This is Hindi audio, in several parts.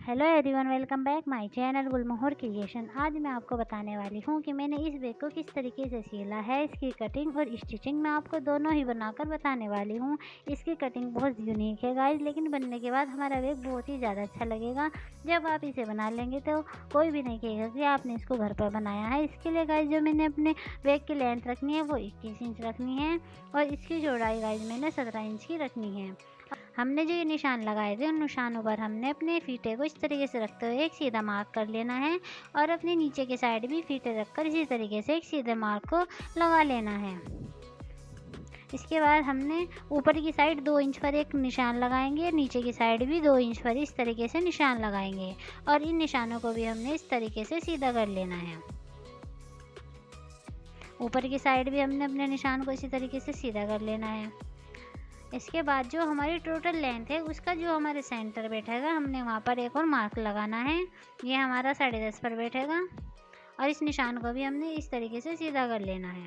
Hello everyone, welcome back my channel Gulmohar creation. आज मैं आपको बताने वाली हूँ कि मैंने इस बैग को किस तरीके से सिला है। इसकी कटिंग और स्टिचिंग मैं आपको दोनों ही बनाकर बताने वाली हूँ। इसकी कटिंग बहुत यूनिक है गाइस, लेकिन बनने के बाद हमारा बैग बहुत ही ज़्यादा अच्छा लगेगा। जब आप इसे बना लेंगे तो कोई भी नहीं कहेगा कि आपने इसको घर पर बनाया है। इसके लिए गाइस जो मैंने अपने बैग की लेंथ रखनी है वो 21 इंच रखनी है और इसकी चौड़ाई गाइस मैंने 17 इंच की रखनी है। हमने जो ये निशान लगाए थे उन निशानों पर हमने अपने फीते को इस तरीके से रखते हुए एक सीधा मार्क कर लेना है और अपने नीचे के साइड भी फीते रखकर इसी तरीके से एक सीधे मार्क को लगा लेना है। इसके बाद हमने ऊपर की साइड 2 इंच पर एक निशान लगाएंगे, नीचे की साइड भी 2 इंच पर इस तरीके से निशान लगाएंगे और इन निशानों को भी हमने इस तरीके से सीधा कर लेना है। ऊपर की साइड भी हमने अपने निशान को इसी तरीके से सीधा कर लेना है। इसके बाद जो हमारी टोटल लेंथ है उसका जो हमारे सेंटर बैठेगा हमने वहाँ पर एक और मार्क लगाना है। ये हमारा 10.5 पर बैठेगा और इस निशान को भी हमने इस तरीके से सीधा कर लेना है।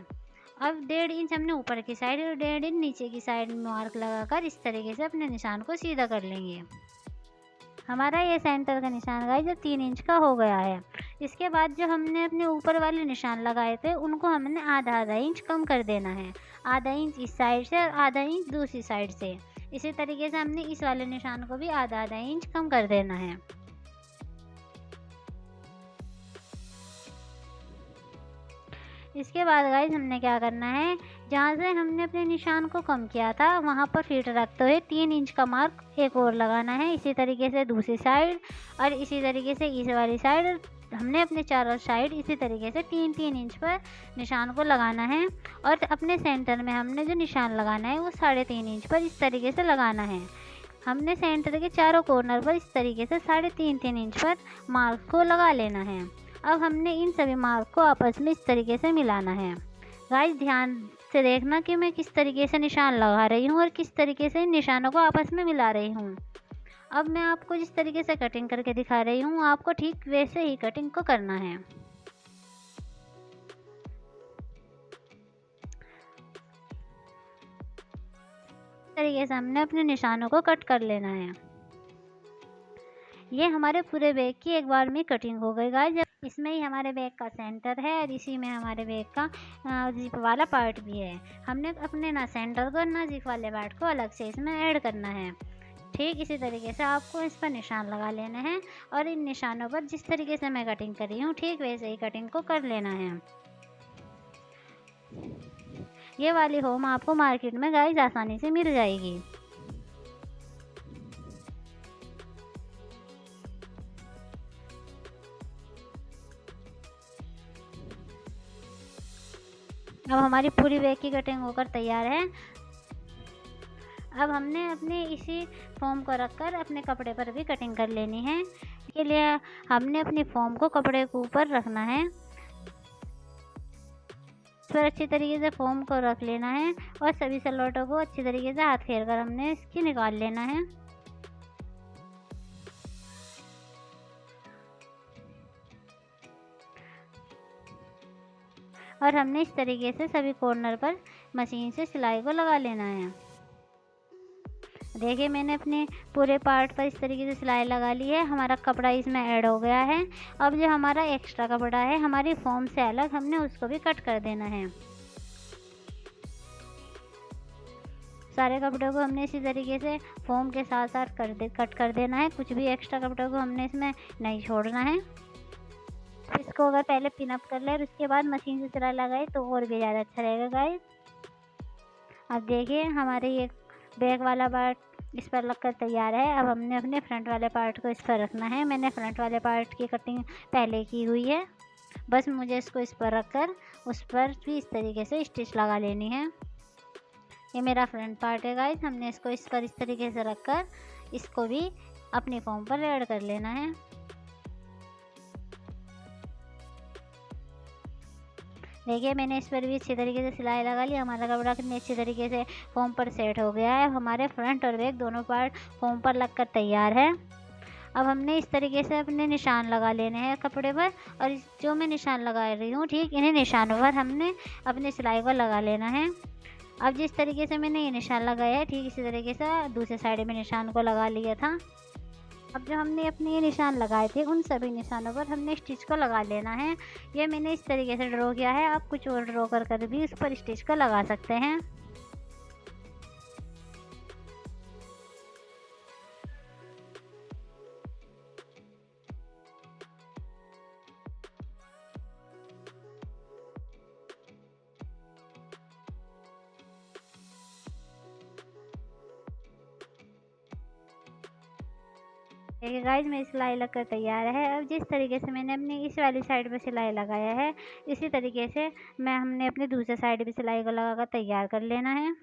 अब 1.5 इंच हमने ऊपर की साइड और 1.5 इंच नीचे की साइड में मार्क लगाकर इस तरीके से अपने निशान को सीधा कर लेंगे। हमारा ये सेंटर का निशान गाइस जो 3 इंच का हो गया है। इसके बाद जो हमने अपने ऊपर वाले निशान लगाए थे उनको हमने आधा इंच कम कर देना है। आधा इंच इस साइड से और आधा इंच दूसरी साइड से। इसी तरीके से हमने इस वाले निशान को भी आधा इंच कम कर देना है। इसके बाद गाइस हमने क्या करना है, जहाँ से हमने अपने निशान को कम किया था वहाँ पर फीट रखते हुए 3 इंच का मार्क एक और लगाना है। इसी तरीके से दूसरी साइड और इसी तरीके से इस वाली साइड हमने अपने चारों साइड इसी तरीके से 3-3 इंच पर निशान को लगाना है और अपने सेंटर में हमने जो निशान लगाना है वो 3.5 इंच पर इस तरीके से लगाना है। हमने सेंटर के चारों कॉर्नर पर इस तरीके से 3.5 इंच पर मार्क को लगा लेना है। अब हमने इन सभी मार्क को आपस में इस तरीके से मिलाना है। गाइस ध्यान से देखना कि मैं किस तरीके से निशान लगा रही हूँ और किस तरीके से इन निशानों को आपस में मिला रही हूँ। अब मैं आपको जिस तरीके से कटिंग करके दिखा रही हूँ आपको ठीक वैसे ही कटिंग को करना है। इस तरीके से हमने अपने निशानों को कट कर लेना है। ये हमारे पूरे बैग की एक बार में कटिंग हो गई गाइस। इसमें ही हमारे बैग का सेंटर है और इसी में हमारे बैग का जिप वाला पार्ट भी है। हमने अपने ना सेंटर को ना जिप वाले पार्ट को अलग से इसमें ऐड करना है। ठीक इसी तरीके से आपको इस पर निशान लगा लेना है और इन निशानों पर जिस तरीके से मैं कटिंग कर रही हूँ ठीक वैसे ही कटिंग को कर लेना है। ये वाली होम आपको मार्केट में गाइस आसानी से मिल जाएगी। अब हमारी पूरी बैग की कटिंग होकर तैयार है। अब हमने अपने इसी फॉर्म को रखकर अपने कपड़े पर भी कटिंग कर लेनी है। इसके लिए हमने अपनी फॉर्म को कपड़े के ऊपर रखना है। इस पर अच्छी तरीके से फॉर्म को रख लेना है और सभी सलवटों को अच्छी तरीके से हाथ फेर कर हमने इसकी निकाल लेना है। और हमने इस तरीके से सभी कॉर्नर पर मशीन से सिलाई को लगा लेना है। देखिए मैंने अपने पूरे पार्ट पर इस तरीके से सिलाई लगा ली है। हमारा कपड़ा इसमें ऐड हो गया है। अब जो हमारा एक्स्ट्रा कपड़ा है हमारी फॉर्म से अलग हमने उसको भी कट कर देना है। सारे कपड़ों को हमने इसी तरीके से फॉर्म के साथ साथ कट कर देना है। कुछ भी एक्स्ट्रा कपड़ों को हमने इसमें नहीं छोड़ना है। इसको अगर पहले पिन अप कर ले और उसके बाद मशीन से सिलाई लगाए तो और भी ज़्यादा अच्छा रहेगा गाइस। अब देखिए हमारे ये बैक वाला पार्ट इस पर लगकर तैयार है। अब हमने अपने फ्रंट वाले पार्ट को इस पर रखना है। मैंने फ्रंट वाले पार्ट की कटिंग पहले की हुई है, बस मुझे इसको इस पर रखकर उस पर भी इस तरीके से स्टिच लगा लेनी है। ये मेरा फ्रंट पार्ट है गाइस। हमने इसको इस पर इस तरीके से रखकर इसको भी अपनी फॉर्म पर ऐड कर लेना है। देखिए मैंने इस पर भी अच्छी तरीके से सिलाई लगा ली। हमारा कपड़ा कितनी अच्छी तरीके से फॉर्म पर सेट हो गया है। हमारे फ्रंट और बैक दोनों पार्ट फॉर्म पर लगकर तैयार है। अब हमने इस तरीके से अपने निशान लगा लेने हैं कपड़े पर और जो मैं निशान लगा रही हूँ ठीक इन्हीं निशानों पर हमने अपनी सिलाई को लगा लेना है। अब जिस तरीके से मैंने ये निशान लगाया है ठीक इसी तरीके से दूसरे साइड में निशान को लगा लिया था। अब जो हमने अपने ये निशान लगाए थे उन सभी निशानों पर हमने स्टिच को लगा लेना है। ये मैंने इस तरीके से ड्रॉ किया है, आप कुछ और ड्रॉ कर भी उस पर स्टिच को लगा सकते हैं। देखिए गाइस, मेरी सिलाई लगकर तैयार है। अब जिस तरीके से मैंने अपनी इस वाली साइड पे सिलाई लगाया है, इसी तरीके से हमने अपने दूसरे साइड भी सिलाई को लगाकर तैयार कर लेना है।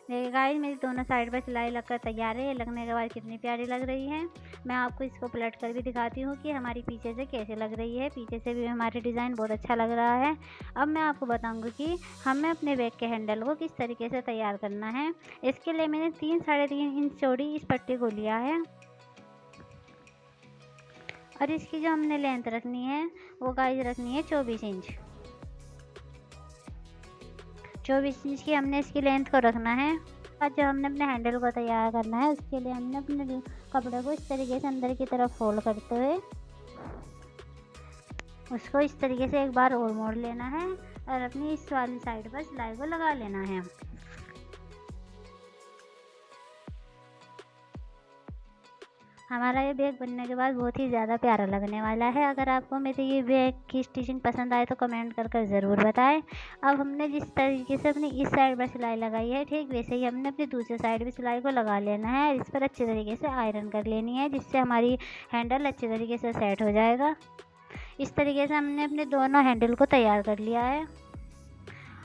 देखिए गाइस, मेरी दोनों साइड पर सिलाई लगकर तैयार है। ये लगने के बाद कितनी प्यारी लग रही है। मैं आपको इसको पलट कर भी दिखाती हूँ कि हमारी पीछे से कैसे लग रही है। पीछे से भी हमारी डिज़ाइन बहुत अच्छा लग रहा है। अब मैं आपको बताऊँगी कि हमें अपने बैग के हैंडल को किस तरीके से तैयार करना है। इसके लिए मैंने 3-3.5 इंच चौड़ी इस पट्टी को लिया है और इसकी जो हमने लेंथ रखनी है वो गाइस रखनी है 24 इंच। 24 इंच की हमने इसकी लेंथ को रखना है। आज जो हमने अपने हैंडल को तैयार करना है उसके लिए हमने अपने कपड़े को इस तरीके से अंदर की तरफ फोल्ड करते हुए उसको इस तरीके से एक बार और मोड़ लेना है और अपनी इस वाली साइड पर सिलाई को लगा लेना है। हमारा ये बैग बनने के बाद बहुत ही ज़्यादा प्यारा लगने वाला है। अगर आपको मेरे ये बैग की स्टिचिंग पसंद आए तो कमेंट कर ज़रूर बताएं। अब हमने जिस तरीके से अपनी इस साइड पर सिलाई लगाई है, ठीक वैसे ही हमने अपनी दूसरी साइड भी सिलाई को लगा लेना है। इस पर अच्छे तरीके से आयरन कर लेनी है, जिससे हमारी हैंडल अच्छे तरीके से सेट हो जाएगा। इस तरीके से हमने अपने दोनों हैंडल को तैयार कर लिया है।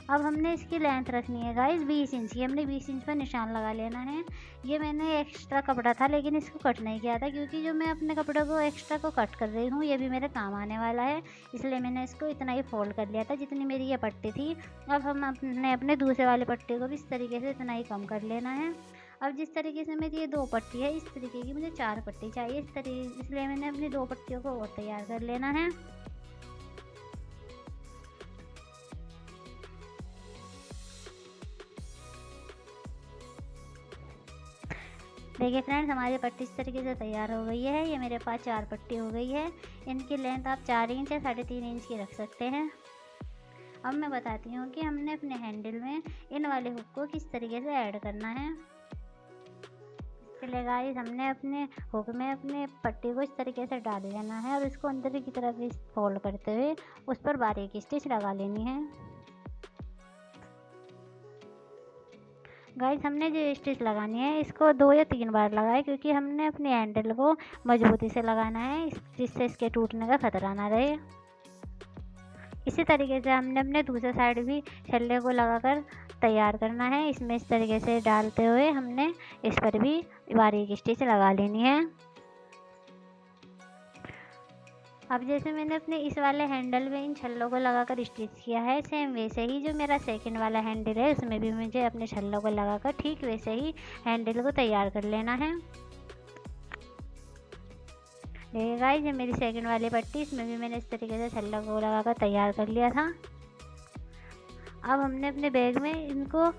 अब हमने इसकी लेंथ रखनी है गाइस 20 इंच की। हमने 20 इंच पर निशान लगा लेना है। ये मैंने एक्स्ट्रा कपड़ा था लेकिन इसको कट नहीं किया था, क्योंकि जो मैं अपने कपड़े को एक्स्ट्रा को कट कर रही हूँ ये भी मेरे काम आने वाला है, इसलिए मैंने इसको इतना ही फोल्ड कर लिया था जितनी मेरी ये पट्टी थी। अब हम अपने दूसरे वाले पट्टी को भी इस तरीके से इतना ही कम कर लेना है। अब जिस तरीके से मेरी ये 2 पट्टी है, इस तरीके की मुझे 4 पट्टी चाहिए इस तरीके, इसलिए मैंने अपनी 2 पट्टियों को और तैयार कर लेना है। देखिए फ्रेंड्स, हमारी पट्टी इस तरीके से तैयार हो गई है। ये मेरे पास 4 पट्टी हो गई है। इनकी लेंथ आप 4 इंच या 3.5 इंच की रख सकते हैं। अब मैं बताती हूँ कि हमने अपने हैंडल में इन वाले हुक को किस तरीके से ऐड करना है। इसके लिए गाइस हमने अपने हुक में अपने पट्टी को इस तरीके से डाल लेना है और इसको अंदर की तरफ इस फोल्ड करते हुए उस पर बारीक स्टिच लगा लेनी है। गाइस, हमने जो स्टिच लगानी है इसको 2 या 3 बार लगाए, क्योंकि हमने अपने हैंडल को मजबूती से लगाना है, जिससे इसके टूटने का खतरा ना रहे। इसी तरीके से हमने अपने दूसरे साइड भी छल्ले को लगाकर तैयार करना है। इसमें इस तरीके से डालते हुए हमने इस पर भी बारीक स्टिच लगा लेनी है। अब जैसे मैंने अपने इस वाले हैंडल में इन छल्लों को लगाकर स्टिच किया है, सेम वैसे ही जो मेरा सेकंड वाला हैंडल है उसमें भी मुझे अपने छल्लों को लगाकर ठीक वैसे ही हैंडल को तैयार कर लेना है। देखिए गाइस, ये मेरी सेकंड वाली पट्टी, इसमें भी मैंने इस तरीके से छल्लों को लगाकर तैयार कर लिया था। अब हमने अपने बैग में इनको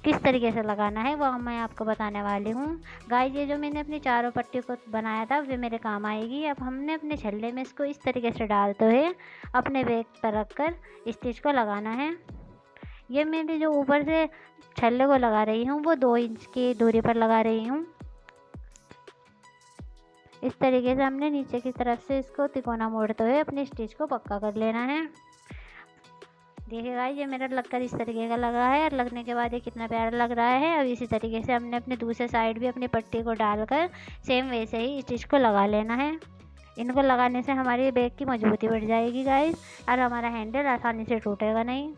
किस तरीके से लगाना है वो मैं आपको बताने वाली हूँ। गाइस, ये जो मैंने अपनी चारों पट्टी को बनाया था वो मेरे काम आएगी। अब हमने अपने छल्ले में इसको इस तरीके से डालते हुए अपने बैग पर रख कर स्टिच को लगाना है। ये मैंने जो ऊपर से छल्ले को लगा रही हूँ वो 2 इंच की दूरी पर लगा रही हूँ। इस तरीके से हमने नीचे की तरफ से इसको तिकोना मोड़ते हुए अपने स्टिच को पक्का कर लेना है। देखिए गाइस, ये मेरा लगकर इस तरीके का लगा है और लगने के बाद ये कितना प्यारा लग रहा है। अब इसी तरीके से हमने अपने दूसरे साइड भी अपनी पट्टी को डालकर सेम वैसे ही स्टिच को लगा लेना है। इनको लगाने से हमारी बैग की मजबूती बढ़ जाएगी गाइस और हमारा हैंडल आसानी से टूटेगा नहीं।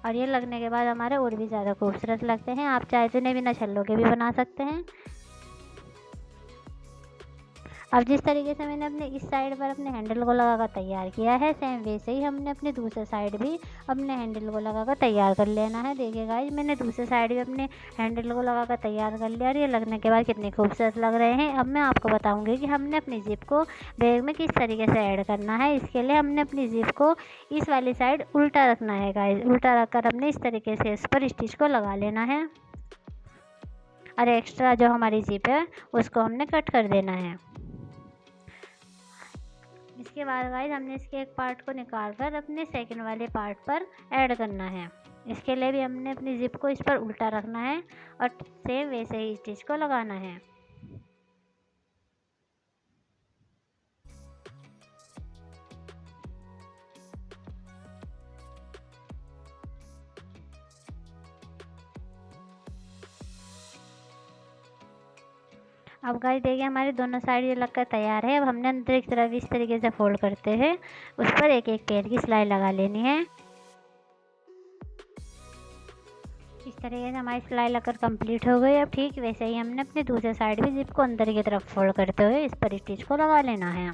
और ये लगने के बाद हमारे और भी ज़्यादा खूबसूरत लगते हैं। आप चाहे तो इन्हें बिना छल्लों के भी बना सकते हैं। अब जिस तरीके से मैंने अपने इस साइड पर अपने हैंडल को लगाकर तैयार किया है, सेम वैसे ही हमने अपने दूसरे साइड भी अपने हैंडल को लगाकर तैयार कर लेना है। देखिए गाइस, मैंने दूसरे साइड भी अपने हैंडल को लगाकर तैयार कर लिया और ये लगने के बाद कितने खूबसूरत लग रहे हैं। अब मैं आपको बताऊंगी कि हमने अपनी जिप को बैग में किस तरीके से ऐड करना है। इसके लिए हमने अपनी जिप को इस वाली साइड उल्टा रखना है गाइस। उल्टा रखकर हमने इस तरीके से इस पर स्टिच को लगा लेना है। और एक्स्ट्रा जो हमारी जिप है उसको हमने कट कर देना है। इसके बाद गाइस हमने इसके एक पार्ट को निकाल कर अपने सेकंड वाले पार्ट पर ऐड करना है। इसके लिए भी हमने अपनी जिप को इस पर उल्टा रखना है और सेम वैसे ही स्टिच को लगाना है। अब गाइस देखिए हमारे दोनों साइड ये लगकर तैयार है। अब हमने अंदर की तरफ इस तरीके से फोल्ड करते हैं, उस पर एक एक पेड़ की सिलाई लगा लेनी है। इस तरीके से हमारी सिलाई लगकर कंप्लीट हो गई। अब ठीक वैसे ही हमने अपने दूसरे साइड भी जिप को अंदर की तरफ फोल्ड करते हुए इस पर स्टिच को लगा लेना है।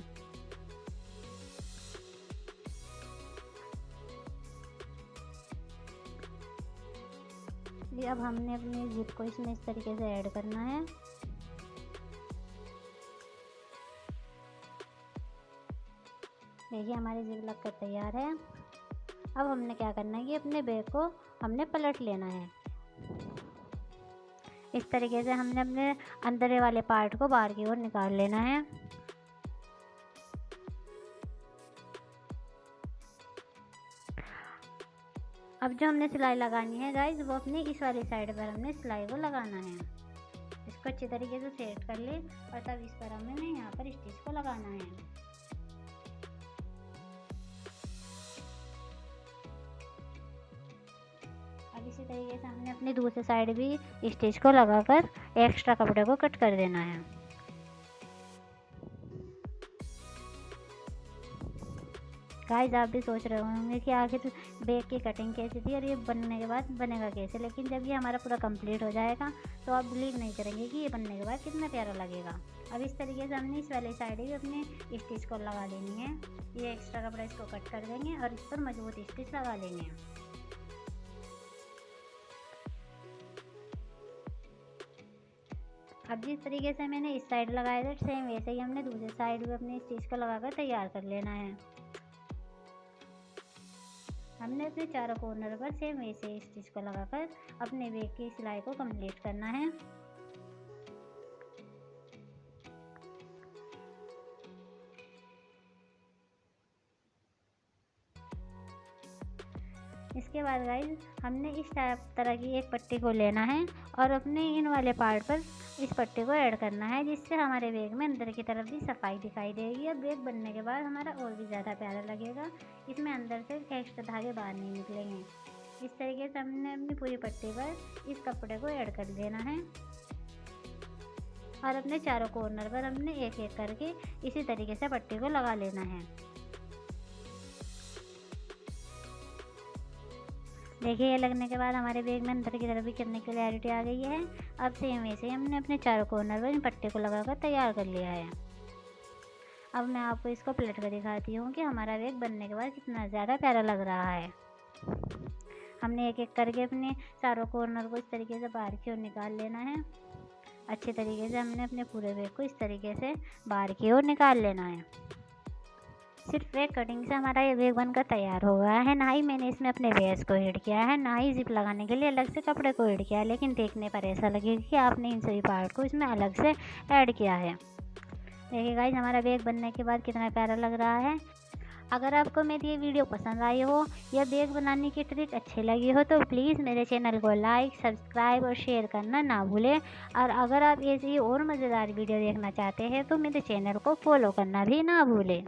अब हमने अपनी जिप को इसमें इस तरीके से ऐड करना है। देखिए हमारी जिप लगकर तैयार है। अब हमने क्या करना है कि अपने बैग को हमने पलट लेना है। इस तरीके से हमने अपने अंदर वाले पार्ट को बाहर की ओर निकाल लेना है। अब जो हमने सिलाई लगानी है गाइस वो अपनी इस वाली साइड पर हमने सिलाई को लगाना है। इसको अच्छी तरीके से सेट कर ले और तब इस पर हमने यहाँ पर स्टिच को लगाना है। अब इसी तरीके से हमने अपनी दूसरी साइड भी स्टिच को लगाकर एक्स्ट्रा कपड़े को कट कर देना है। गाइस आप भी सोच रहे होंगे कि आखिर बैग की कटिंग कैसी थी और ये बनने के बाद बनेगा कैसे, लेकिन जब ये हमारा पूरा कंप्लीट हो जाएगा तो आप बिलीव नहीं करेंगे कि ये बनने के बाद कितना प्यारा लगेगा। अब इस तरीके से हमने इस वाली साइड भी अपने स्टिच को लगा लेनी है। ये एक्स्ट्रा कपड़ा इसको कट कर देंगे और इस पर मजबूत स्टिच लगा लेंगे। अब जिस तरीके से मैंने इस साइड लगाया था सेम वैसे ही हमने दूसरी साइड भी अपने स्टिच को लगाकर तैयार कर लेना है। हमने अपने चारों कॉर्नर पर सेम वैसे ही स्टिच को लगाकर अपने बैग की सिलाई को कंप्लीट करना है। इसके बाद गाइस हमने इस तरह की एक पट्टी को लेना है और अपने इन वाले पार्ट पर इस पट्टी को ऐड करना है, जिससे हमारे बैग में अंदर की तरफ भी सफाई दिखाई देगी। अब बैग बनने के बाद हमारा और भी ज़्यादा प्यारा लगेगा। इसमें अंदर से एक्स्ट्रा धागे बाहर नहीं निकलेंगे। इस तरीके से हमने अपनी पूरी पट्टी पर इस कपड़े को ऐड कर देना है और अपने चारों कॉर्नर पर हमने एक एक करके इसी तरीके से पट्टी को लगा लेना है। देखिए ये लगने के बाद हमारे बैग में अंदर की तरफ भी कितनी क्लैरिटी आ गई है। अब सेम वैसे ही हमने अपने चारों कॉर्नर पर इन पट्टे को लगाकर तैयार कर लिया है। अब मैं आपको इसको पलट कर दिखाती हूँ कि हमारा बैग बनने के बाद कितना ज़्यादा प्यारा लग रहा है। हमने एक एक करके अपने चारों कॉर्नर को इस तरीके से बाहर की ओर निकाल लेना है। अच्छे तरीके से हमने अपने पूरे बैग को इस तरीके से बाहर की ओर निकाल लेना है। सिर्फ एक कटिंग से हमारा ये बैग बनकर तैयार हो गया है। ना ही मैंने इसमें अपने बेस को ऐड किया है, ना ही जिप लगाने के लिए अलग से कपड़े को ऐड किया है, लेकिन देखने पर ऐसा लगेगा कि आपने इन सभी पार्ट को इसमें अलग से ऐड किया है। देखिए गाइस हमारा बैग बनने के बाद कितना प्यारा लग रहा है। अगर आपको मेरी ये वीडियो पसंद आई हो या बैग बनाने की ट्रिक अच्छी लगी हो तो प्लीज़ मेरे चैनल को लाइक, सब्सक्राइब और शेयर करना ना भूलें। और अगर आप ऐसी और मज़ेदार वीडियो देखना चाहते हैं तो मेरे चैनल को फॉलो करना भी ना भूलें।